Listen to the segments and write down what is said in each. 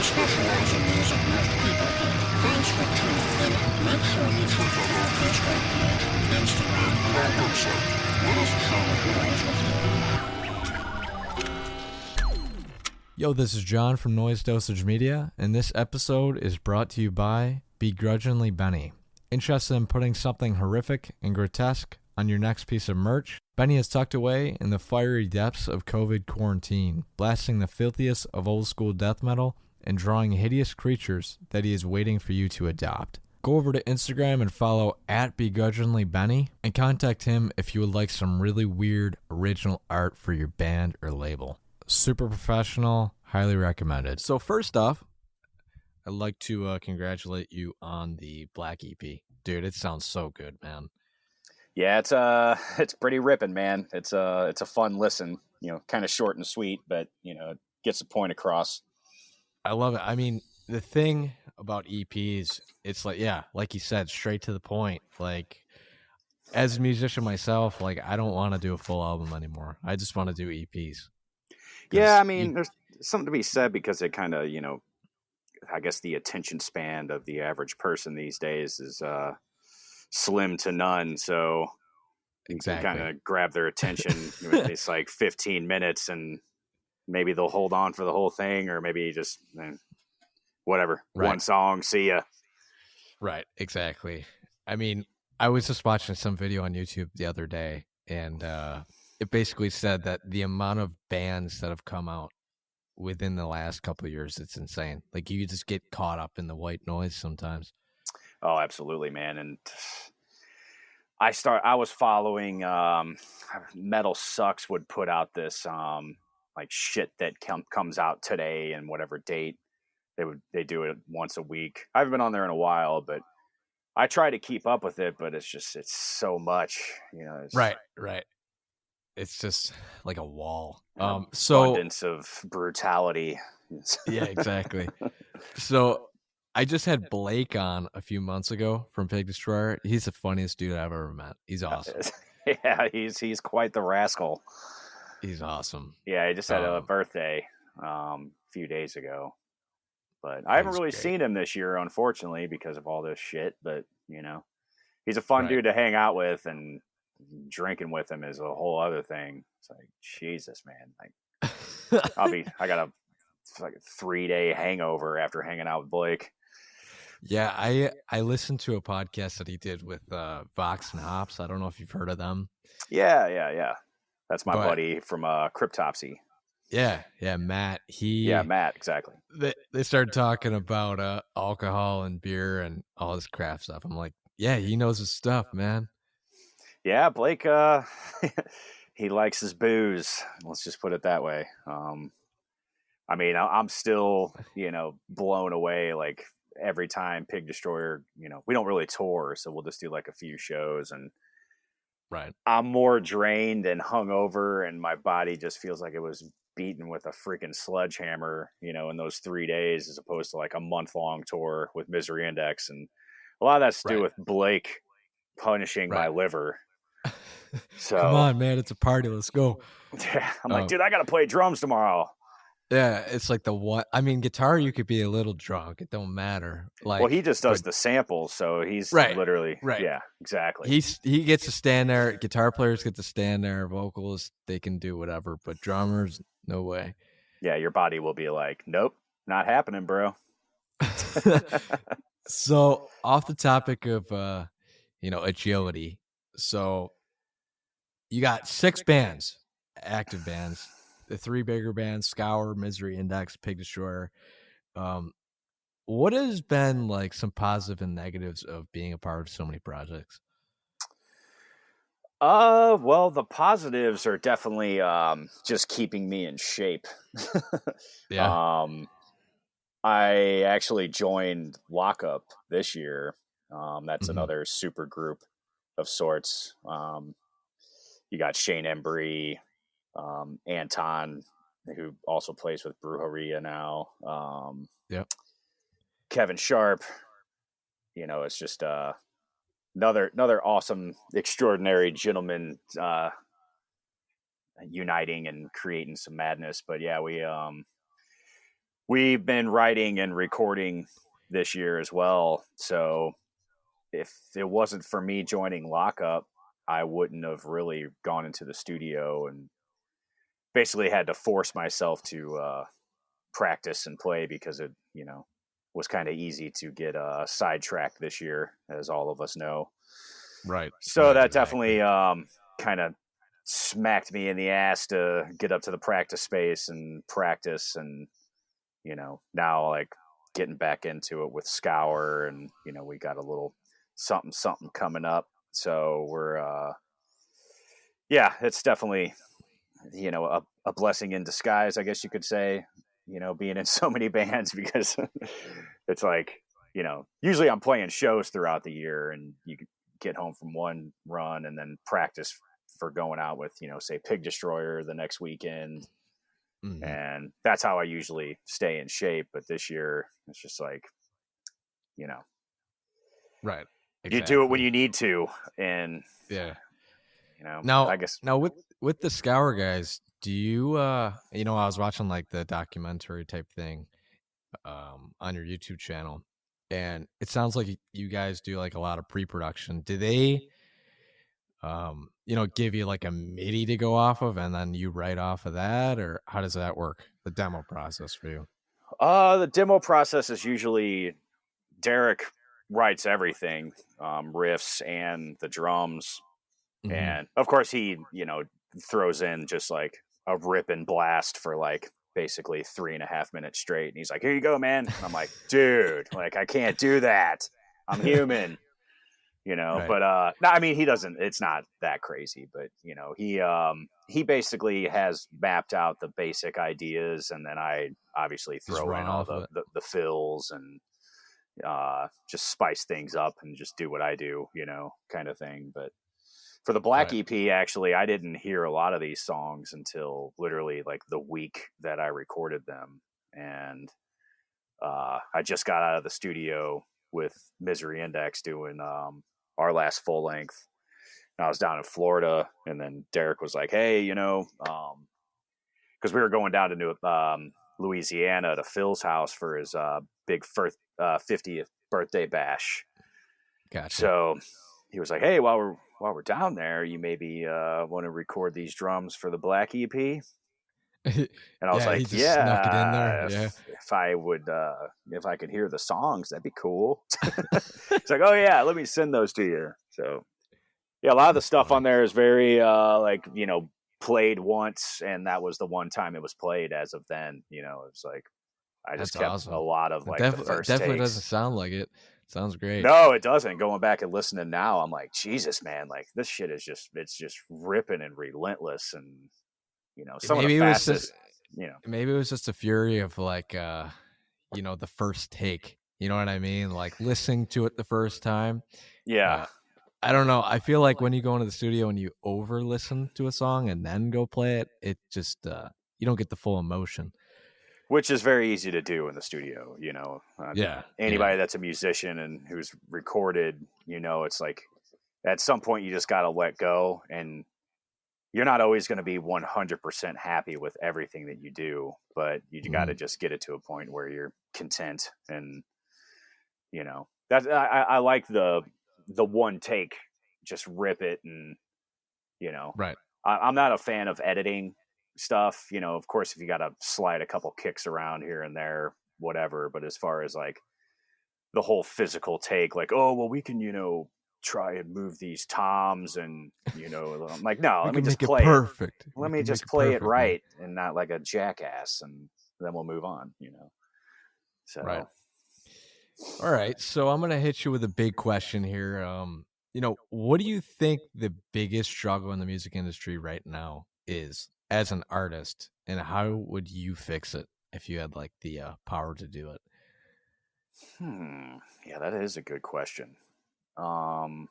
specialize in music most people can. Thanks for tuning in. Make sure you check out our Facebook page, Instagram, and our website. Let us share the noise with you. Yo, this is John from Noise Dosage Media, and this episode is brought to you by Begrudgingly Benny. Interested in putting something horrific and grotesque on your next piece of merch? Benny is tucked away in the fiery depths of COVID quarantine, blasting the filthiest of old school death metal and drawing hideous creatures that he is waiting for you to adopt. Go over to Instagram and follow at BegrudginglyBenny and contact him if you would like some really weird original art for your band or label. Super professional, highly recommended. So first off, I'd like to congratulate you on the Black EP. Dude, it sounds so good, man. Yeah, it's pretty ripping, man. It's a fun listen, kind of short and sweet, but it gets the point across. I love it. I mean, the thing about EPs, it's like, yeah, like you said, straight to the point. Like, as a musician myself, like, I don't want to do a full album anymore. I just want to do EPs. Yeah, I mean, there's something to be said because it kind of, I guess the attention span of the average person these days is slim to none. So exactly, kind of grab their attention. It's like 15 minutes and maybe they'll hold on for the whole thing, or maybe just whatever. Right. One song, see ya. Right, exactly. I mean, I was just watching some video on YouTube the other day, and it basically said that the amount of bands that have come out within the last couple of years, it's insane. Like, you just get caught up in the white noise sometimes. Oh, absolutely, man. And I was following Metal Sucks would put out this like shit that comes out today and whatever date. They do it once a week. I haven't been on there in a while, but I try to keep up with it, but it's so much, Right. It's just like a wall. Abundance of brutality. Yeah, exactly. So I just had Blake on a few months ago from Pig Destroyer. He's the funniest dude I've ever met. He's awesome. Yeah, he's quite the rascal. He's awesome. Yeah, he just had a birthday a few days ago. But I haven't really seen him this year, unfortunately, because of all this shit. But, he's a fun dude to hang out with, and drinking with him is a whole other thing. It's like, Jesus, man. Like, I got a 3-day hangover after hanging out with Blake. Yeah, I listened to a podcast that he did with Vox and Hops. I don't know if you've heard of them. Yeah. That's my buddy from Cryptopsy. Yeah, Matt. Matt, exactly. They started talking about alcohol and beer and all this craft stuff. I'm like, yeah, he knows his stuff, man. Yeah, Blake, he likes his booze. Let's just put it that way. I mean, I'm still, blown away. Like, every time Pig Destroyer, we don't really tour, so we'll just do like a few shows, and I'm more drained and hungover, and my body just feels like it was beaten with a freaking sledgehammer, in those 3 days, as opposed to like a month-long tour with Misery Index. And a lot of that's to do with Blake punishing my liver. So come on, man, it's a party. Let's go. Yeah, I'm like, dude, I got to play drums tomorrow. Yeah, it's like guitar, you could be a little drunk. It don't matter. Like, well, he just does the samples, so he's literally yeah, exactly. He gets to stand there. Guitar players get to stand there. Vocalists, they can do whatever, but drummers, no way. Yeah, your body will be like, nope, not happening, bro. So, off the topic of agility, so you got 6 bands, active bands. The 3 bigger bands: Scour, Misery Index, Pig Destroyer. What has been like some positive and negatives of being a part of so many projects? Well, the positives are definitely just keeping me in shape. Yeah. I actually joined Lockup this year. That's another super group of sorts. You got Shane Embry, Anton, who also plays with Brujeria now. Kevin Sharp. It's just another awesome, extraordinary gentleman uniting and creating some madness. But yeah, we've been writing and recording this year as well. So if it wasn't for me joining Lockup, I wouldn't have really gone into the studio and basically had to force myself to practice and play because it, was kind of easy to get sidetracked this year, as all of us know. Right. So Right, that exactly. definitely kind of smacked me in the ass to get up to the practice space and practice. And, now like getting back into it with Scour, and, we got a little something coming up. So we're, yeah, it's definitely, a blessing in disguise, I guess you could say, being in so many bands because it's like, usually I'm playing shows throughout the year, and you get home from one run and then practice for going out with, say Pig Destroyer the next weekend. Mm-hmm. And that's how I usually stay in shape. But this year it's just like, Right. you do it when Exactly. you need to. And, Yeah. I guess. Now with the Scour guys, do you I was watching like the documentary type thing on your YouTube channel, and it sounds like you guys do like a lot of pre-production. Do they give you like a MIDI to go off of and then you write off of that, or how does that work? The demo process for you? The demo process is usually Derek writes everything, riffs and the drums. Mm-hmm. And of course he, throws in just like a rip and blast for like basically 3.5 minutes straight. And he's like, here you go, man. And I'm like, dude, like I can't do that. I'm human, Right. but no, I mean, he doesn't, it's not that crazy, but he basically has mapped out the basic ideas, and then I obviously Just throw run in all off of it. the fills and just spice things up and just do what I do, kind of thing. But for the Black Right. EP, actually, I didn't hear a lot of these songs until literally like the week that I recorded them. And I just got out of the studio with Misery Index doing our last full length. And I was down in Florida, and then Derek was like, hey, because we were going down to Louisiana to Phil's house for his big 50th birthday bash. Gotcha. So he was like, hey, while we're down there, you maybe want to record these drums for the Black EP. And I was Yeah, he like, just snuck it in there. yeah, Yeah. if I would, if I could hear the songs, that'd be cool. It's like, oh yeah, let me send those to you. So yeah, a lot of the That's stuff funny. on there is very like, played once, and that was the one time it was played. As of then, it's like I just That's kept a awesome. lot of It like the first definitely doesn't takes. sound like it. Sounds great. No, it doesn't. Going back and listening now, I'm like, Jesus, man, like this shit is it's just ripping and relentless, and some of the Maybe it was just fastest, you know. maybe it was just a fury of like the first take. You know what I mean? Like listening to it the first time. Yeah, Uh I don't know. I feel like when you go into the studio and you over listen to a song and then go play it, it just you don't get the full emotion. which is very easy to do in the studio. Yeah. Yeah. Anybody that's a musician and who's recorded, it's like at some point you just got to let go, and you're not always going to be 100% happy with everything that you do, but you got to Mhm. just get it to a point where you're content. And that I like the one take, just rip it. And you know Right. I'm not a fan of editing stuff. Of course, if you got to slide a couple kicks around here and there, whatever. But as far as like the whole physical take, like, oh well, we can try and move these toms, and I'm like, no, We let me can just make it play it. perfect. Let We me can make just it play it perfect, man. right and not like a jackass, and then we'll move on. Right. So All right. So I'm gonna hit you with a big question here. What do you think the biggest struggle in the music industry right now is as an artist, and how would you fix it if you had like the power to do it? yeah, that is a good question. Um,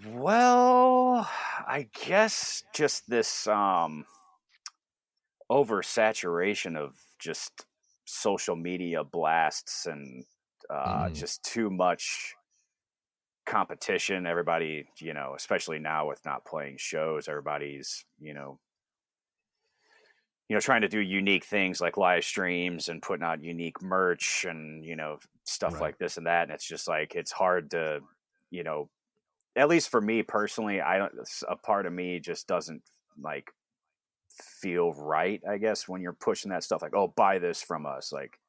well, I guess just this oversaturation of just social media blasts, and Mm, just too much competition. Everybody, especially now with not playing shows, everybody's, trying to do unique things like live streams and putting out unique merch and, stuff Right. like this and that. And it's just like, it's hard to, at least for me personally, a part of me just doesn't like feel right, I guess, when you're pushing that stuff like, oh, buy this from us. Like,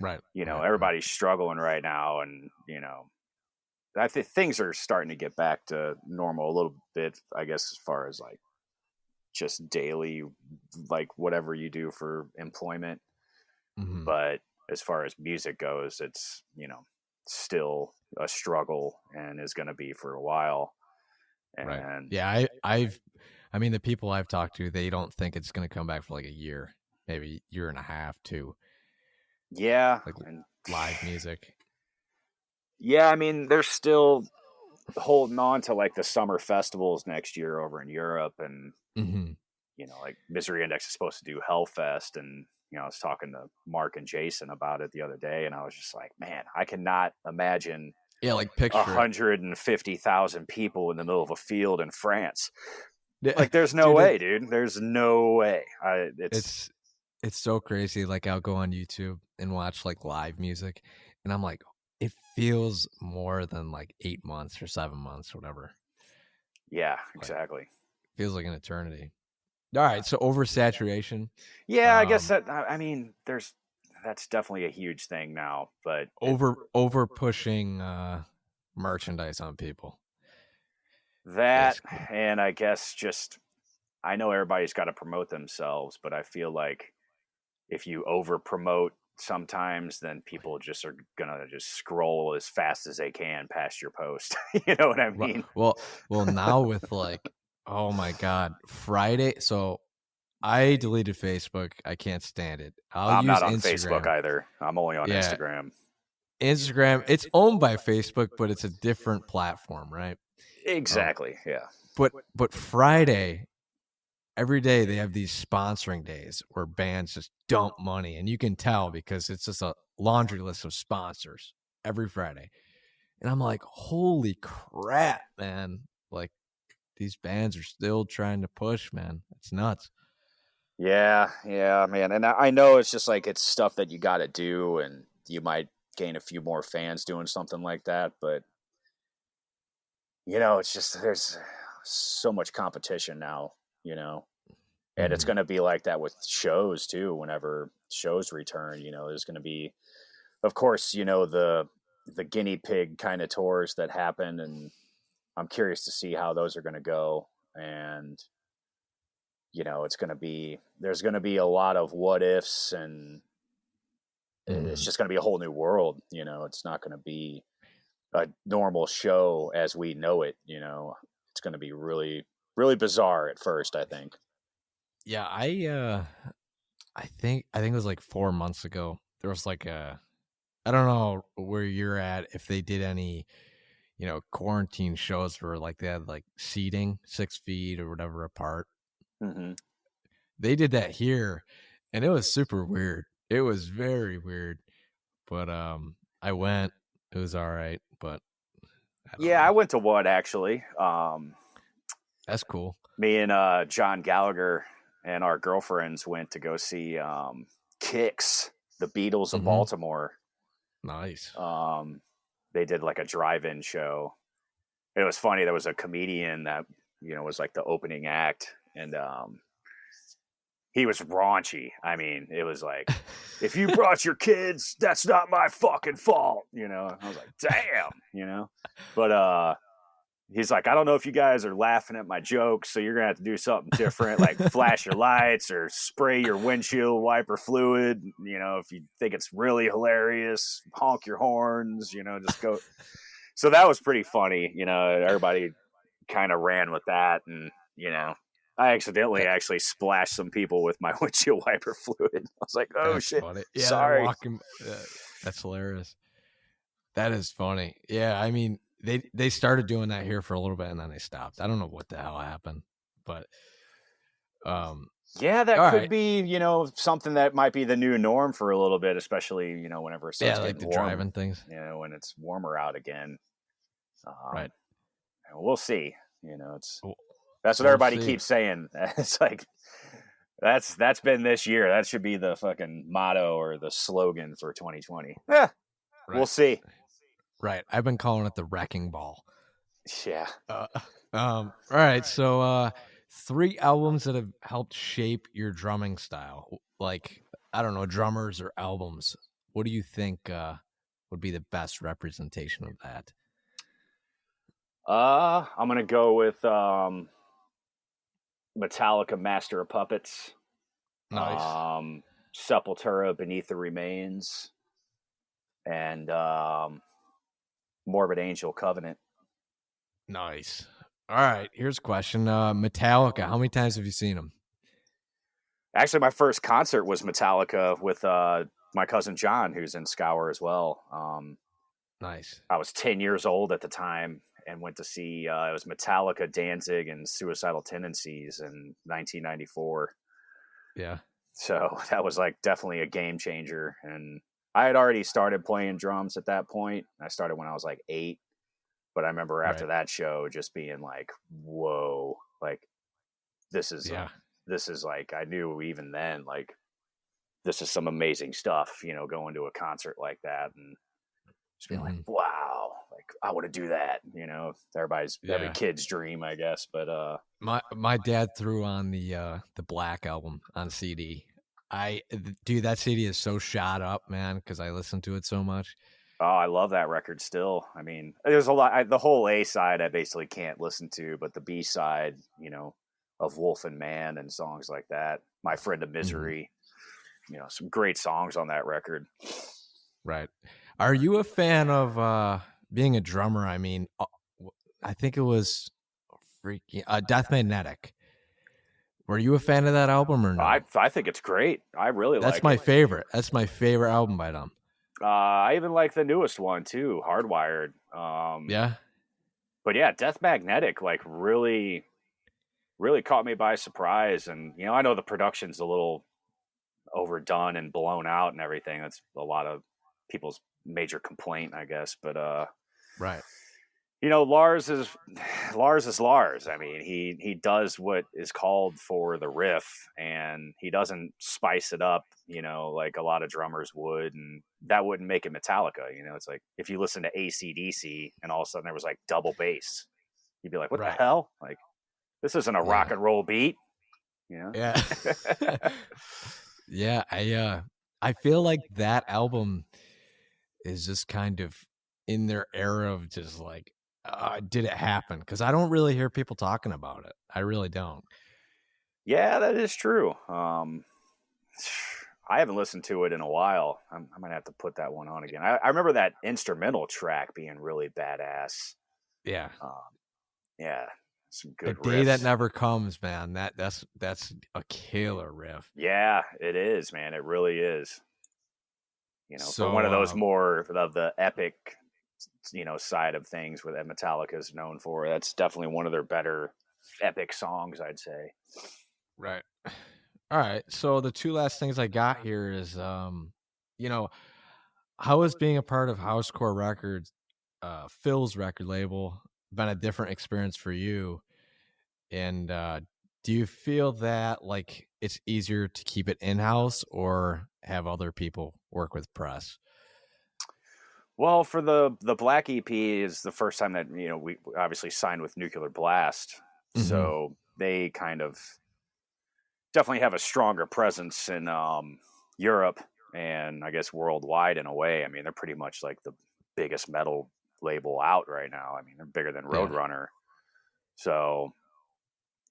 Right. everybody's struggling right now. And, I think things are starting to get back to normal a little bit, I guess, as far as like just daily, like whatever you do for employment. Mm-hmm. But as far as music goes, it's, still a struggle and is going to be for a while. And right. Yeah. I mean, the people I've talked to, they don't think it's going to come back for like a year, maybe year and a half, too. Yeah. Like and live music. Yeah. I mean, they're still holding on to like the summer festivals next year over in Europe. And, Mm-hmm. like Misery Index is supposed to do Hellfest. And, I was talking to Mark and Jason about it the other day. And I was just like, man, I cannot imagine Yeah, like picture 150,000 people in the middle of a field in France. it. Like, there's no way, dude. There's no way. It's so crazy. Like, I'll go on YouTube and watch like live music, and I'm like, it feels more than like 8 months or 7 months, whatever. Yeah, exactly. Like, feels like an eternity. All right, so oversaturation. Yeah, I guess that. I mean, that's definitely a huge thing now. But over pushing merchandise on people. that, Basically. and I guess just, I know everybody's got to promote themselves, but I feel like if you over promote sometimes, then people just are gonna just scroll as fast as they can past your post. You know what I mean? Well, now with like, oh my God, Friday. So I deleted Facebook. I can't stand it. I'm use not on Instagram. Facebook either. I'm only on Instagram. Instagram, it's owned by Facebook, but it's a different platform, right? Exactly. Yeah. But Friday, every day they have these sponsoring days where bands just dump money, and you can tell because it's just a laundry list of sponsors every Friday. And I'm like, holy crap, man. Like, these bands are still trying to push, man. It's nuts. Yeah, man. And I know it's just like, it's stuff that you got to do, and you might gain a few more fans doing something like that. But, it's just, there's so much competition now, and it's going to be like that with shows too. Whenever shows return, there's going to be, of course, the guinea pig kind of tours that happen. And I'm curious to see how those are going to go. And, there's going to be a lot of what ifs, and it's just going to be a whole new world. It's not going to be a normal show as we know it. It's going to be really, really bizarre at first, I think. Yeah, I think it was like 4 months ago. There was like I don't know where you're at, if they did any, quarantine shows where like they had like seating 6 feet or whatever apart. Mm-hmm. They did that here, and it was super weird. It was very weird, but I went. It was all right, but I went to one actually. That's cool. Me and John Gallagher and our girlfriends went to go see Kix, the Beatles of Baltimore. Nice. They did like a drive-in show. It was funny. There was a comedian that was like the opening act, and he was raunchy. I mean, it was like, if you brought your kids, that's not my fucking fault. I was like, damn, But he's like, I don't know if you guys are laughing at my jokes, so you're going to have to do something different, like flash your lights or spray your windshield wiper fluid. If you think it's really hilarious, honk your horns, just go. So that was pretty funny. Everybody kind of ran with that. And, I accidentally actually splashed some people with my windshield wiper fluid. I was like, oh, that's shit. Funny. Yeah, sorry. That's hilarious. That is funny. Yeah, I mean, they started doing that here for a little bit, and then they stopped. I don't know what the hell happened, but yeah, that could be, something that might be the new norm for a little bit, especially, whenever it starts like getting the warm, driving things. When it's warmer out again. Right. We'll see. That's what everybody keeps saying. It's like, That's been this year. That should be the fucking motto or the slogan for 2020. Yeah, we'll see. Right. I've been calling it the wrecking ball. Yeah. All right. So, 3 albums that have helped shape your drumming style. Like, I don't know, drummers or albums. What do you think would be the best representation of that? I'm gonna go with Metallica, Master of Puppets. Nice. Sepultura, Beneath the Remains, and Morbid Angel, Covenant. Nice. All right. Here's a question. Metallica. How many times have you seen them? Actually, my first concert was Metallica with my cousin John, who's in Scour as well. Nice. I was 10 years old at the time and went to see it was Metallica, Danzig, and Suicidal Tendencies in 1994. Yeah. So that was like definitely a game changer. And I had already started playing drums at that point. I started when I was like 8. But I remember after that show just being like, whoa, like this is like, I knew even then, like, this is some amazing stuff, going to a concert like that and just being like, wow, like I want to do that, every kid's dream, I guess. But my dad threw on the Black album on CD. Dude, that CD is so shot up, man, because I listened to it so much. Oh, I love that record still. I mean, there's a lot. The whole A side I basically can't listen to, but the B side, of Wolf and Man and songs like that, My Friend of Misery, some great songs on that record. Right. Are you a fan of being a drummer? I mean, I think it was freaking Death Magnetic. Were you a fan of that album or no? I think it's great. I really like it. That's my favorite. That's my favorite album by them. I even like the newest one too, Hardwired. Yeah. But yeah, Death Magnetic like really, really caught me by surprise. And I know the production's a little overdone and blown out and everything. That's a lot of people's major complaint, I guess. But right. Lars is Lars. I mean, he does what is called for the riff, and he doesn't spice it up, like a lot of drummers would, and that wouldn't make it Metallica. It's like if you listen to AC/DC and all of a sudden there was like double bass, you'd be like, what the hell? Like, this isn't a rock and roll beat. Yeah. Yeah. I feel like that album is just kind of in their era of just like, did it happen? Because I don't really hear people talking about it. I really don't. Yeah, that is true. I haven't listened to it in a while. I might have to put that one on again. I remember that instrumental track being really badass. Yeah. Yeah. Some good riffs. A Day That Never Comes, man. That's a killer riff. Yeah, it is, man. It really is. For one of those more of the epic side of things that Metallica is known for. That's definitely one of their better epic songs, I'd say. Right. All right. So the 2 last things I got here is, how has being a part of Housecore Records, Phil's record label, been a different experience for you? And do you feel that like it's easier to keep it in-house or have other people work with press? Well, for the Black EP is the first time that, we obviously signed with Nuclear Blast. Mm-hmm. So they kind of definitely have a stronger presence in Europe and I guess worldwide in a way. I mean, they're pretty much like the biggest metal label out right now. I mean, they're bigger than Roadrunner. So,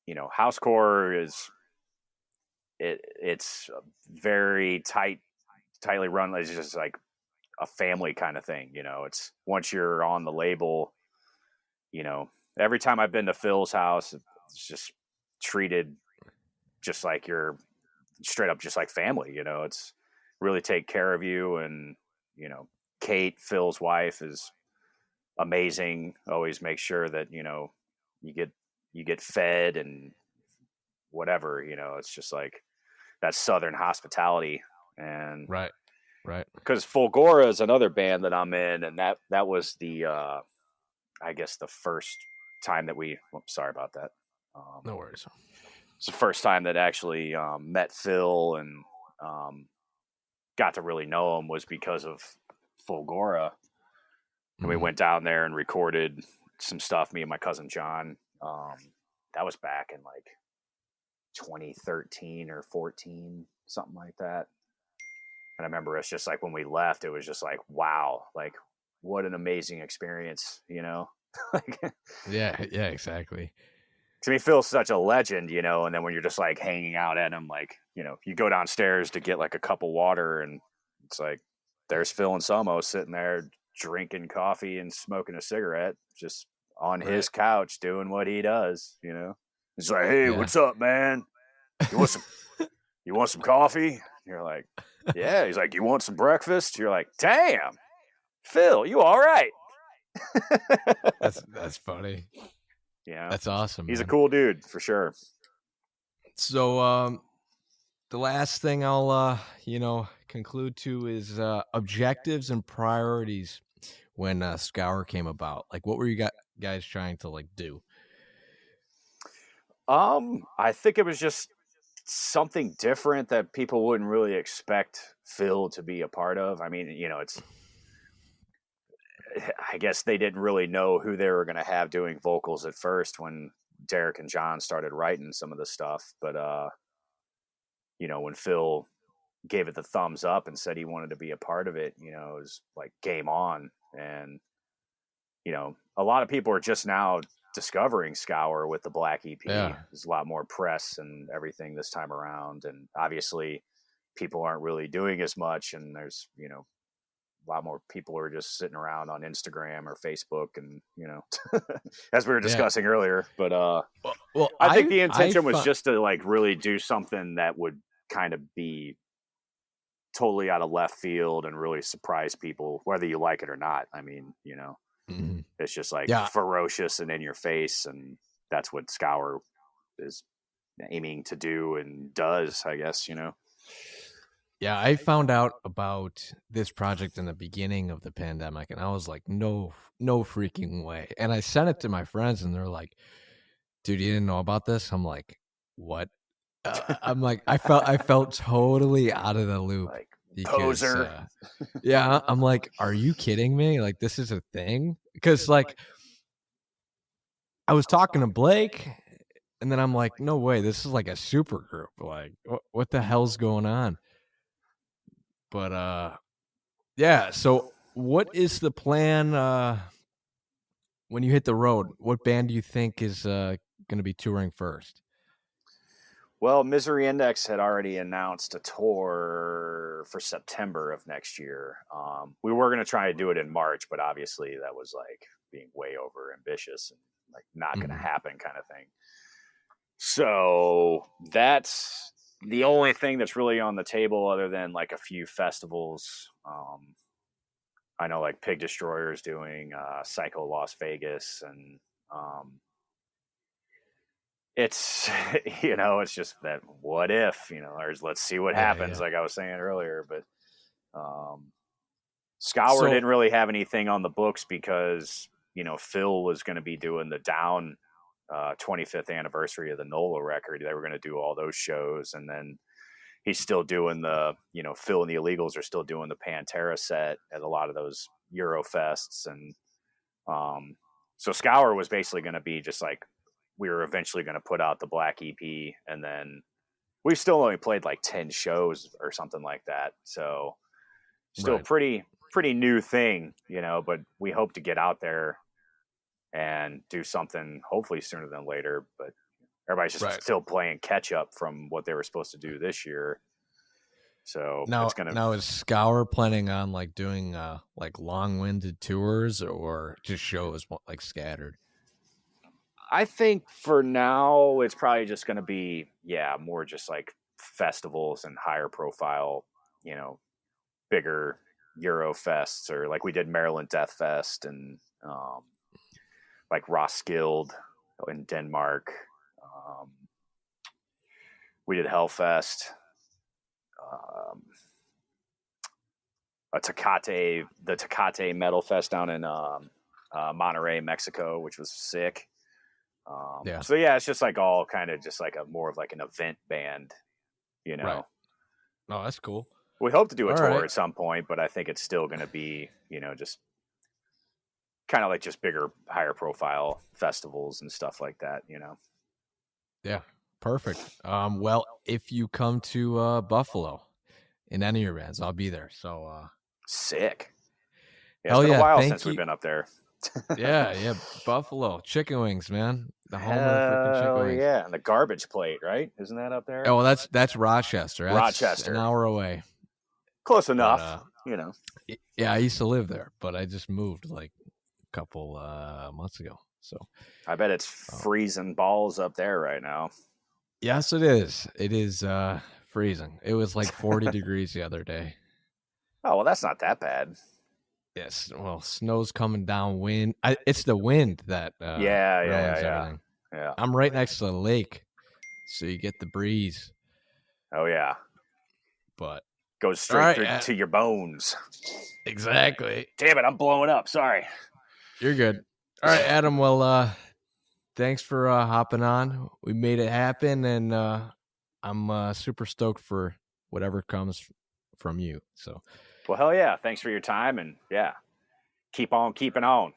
Housecore it's very tightly run. It's just like a family kind of thing. It's once you're on the label, every time I've been to Phil's house, it's just treated just like you're straight up, just like family, it's really take care of you. And, Kate, Phil's wife, is amazing. Always make sure that, you get fed and whatever, it's just like that Southern hospitality. And right. Because Fulgora is another band that I'm in, and that was the I guess the first time that sorry about that. No worries. it's the first time that I actually met Phil and got to really know him was because of Fulgora. And we went down there and recorded some stuff, me and my cousin John. That was back in like 2013 or 14, something like that. And I remember it's just like when we left, it was just like, wow, like what an amazing experience, you know? Like, yeah, exactly. to me, Phil's such a legend, you know, and then when you're just like hanging out at him, like, you know, you go downstairs to get like a cup of water and it's like, there's Phil Anselmo sitting there drinking coffee and smoking a cigarette, just on his couch doing what he does, you know. It's like, hey, what's up, man? You want some coffee? You're like, yeah. He's like, you want some breakfast? You're like, damn, Phil, you all right? That's funny. Yeah, that's awesome. He's man. a cool dude for sure. So, the last thing I'll conclude to is objectives and priorities when Scour came about. Like, what were you guys trying to like do? I think it was just something different that people wouldn't really expect Phil to be a part of. I mean, you know, I guess they didn't really know who they were going to have doing vocals at first when Derek and John started writing some of the stuff. But, you know, when Phil gave it the thumbs up and said he wanted to be a part of it, you know, it was like game on. And, you know, a lot of people are just now discovering Scour with the Black EP. Yeah. There's a lot more press and everything this time around. And obviously people aren't really doing as much. And there's, you know, a lot more people are just sitting around on Instagram or Facebook and, you know, as we were discussing earlier. But well, I think the intention was just to like really do something that would kind of be totally out of left field and really surprise people, whether you like it or not. I mean, you know, it's just like ferocious and in your face. And that's what Scour is aiming to do and does, I guess, you know. Yeah, I found out about this project in the beginning of the pandemic, and I was like, no freaking way. And I sent it to my friends, and they're like, dude, you didn't know about this? I'm like, what? I'm like, I felt totally out of the loop. Like, because, poser. Yeah, I'm like, are you kidding me? Like, this is a thing? Because, like, I was talking to Blake, and then I'm like, no way, this is like a super group. Like, what the hell's going on? But yeah, so what is the plan when you hit the road? What band do you think is going to be touring first? Well, Misery Index had already announced a tour for September of next year. We were going to try to do it in March, but obviously that was like being way over ambitious and like not going to happen kind of thing. So that's the only thing that's really on the table other than like a few festivals. I know like Pig Destroyer is doing Psycho Las Vegas, and it's, you know, it's just that what if, you know, or let's see what happens, like I was saying earlier. But Scour didn't really have anything on the books because, you know, Phil was going to be doing the Down 25th anniversary of the NOLA record. They were going to do all those shows, and then he's still doing the, you know, Phil and the Illegals are still doing the Pantera set at a lot of those Eurofests. And so Scour was basically going to be just like, we were eventually going to put out the Black EP, and then we still only played like 10 shows or something like that. So still pretty new thing, you know, but we hope to get out there and do something hopefully sooner than later. But everybody's just still playing catch up from what they were supposed to do this year. So now is Scour planning on like doing like long-winded tours or just shows like scattered? I think for now it's probably just going to be more just like festivals and higher profile, you know, bigger Eurofests, or like we did Maryland Death Fest and like Roskilde in Denmark. We did Hellfest. The Tecate Metal Fest down in Monterrey, Mexico, which was sick. Yeah. So yeah, it's just like all kind of just like a more of like an event band, you know. Right. Oh, that's cool. We hope to do a All tour right. at some point, but I think it's still going to be, just kind of like just bigger, higher profile festivals and stuff like that, Yeah. Perfect. Well, if you come to Buffalo in any of your bands, I'll be there. So Sick. Yeah, it's hell been a yeah, while thank since we've you. been up there. Yeah, Buffalo chicken wings, man. The home of the freaking chicken Hell wings. yeah, and the garbage plate, right? Isn't that up there? Oh, well, that's Rochester. That's Rochester. an hour away. Close enough, But, yeah, I used to live there, but I just moved like a couple months ago. So I bet it's freezing balls up there right now. yes, it is. It is freezing. It was like 40 degrees the other day. Oh well, that's not that bad. Yes, well, snow's coming down. Wind. It's the wind that ruins everything. Yeah. I'm right next to the lake, so you get the breeze. Oh yeah. But Goes straight right, through to your bones. Exactly. Damn it, I'm blowing up. Sorry. You're good. All right, Adam. Well, thanks for hopping on. We made it happen, and I'm super stoked for whatever comes from you. So, well, hell yeah. Thanks for your time, and yeah, keep on keeping on.